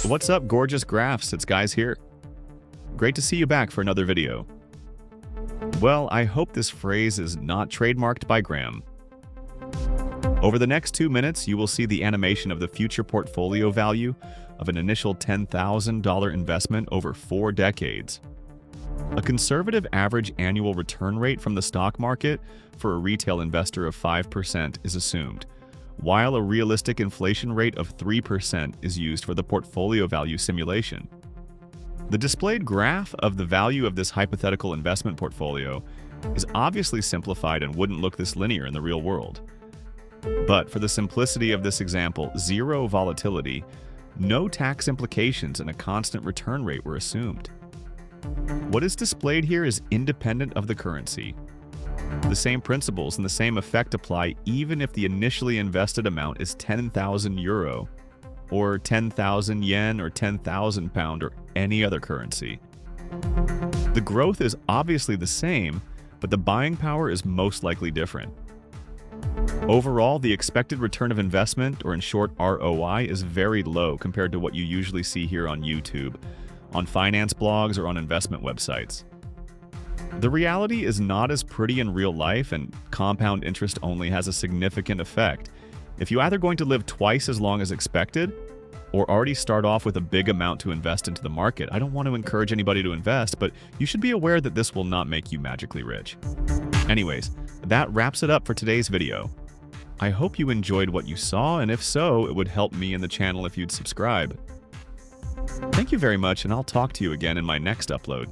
What's up, gorgeous graphs? It's Guys here. Great to see you back for another video. Well, I hope this phrase is not trademarked by Graham. Over the next 2 minutes, you will see the animation of the future portfolio value of an initial $10,000 investment over 4 decades. A conservative average annual return rate from the stock market for a retail investor of 5% is assumed, while a realistic inflation rate of 3% is used for the portfolio value simulation. The displayed graph of the value of this hypothetical investment portfolio is obviously simplified and wouldn't look this linear in the real world. But for the simplicity of this example, zero volatility, no tax implications, and a constant return rate were assumed. What is displayed here is independent of the currency. The same principles and the same effect apply even if the initially invested amount is 10,000 euro, or 10,000 yen, or 10,000 pound, or any other currency. The growth is obviously the same, but the buying power is most likely different. Overall, the expected return of investment, or in short ROI, is very low compared to what you usually see here on YouTube, on finance blogs, or on investment websites. The reality is not as pretty in real life, and compound interest only has a significant effect. If you're either going to live twice as long as expected, or already start off with a big amount to invest into the market, I don't want to encourage anybody to invest, but you should be aware that this will not make you magically rich. Anyways, that wraps it up for today's video. I hope you enjoyed what you saw, and if so, it would help me and the channel if you'd subscribe. Thank you very much, and I'll talk to you again in my next upload.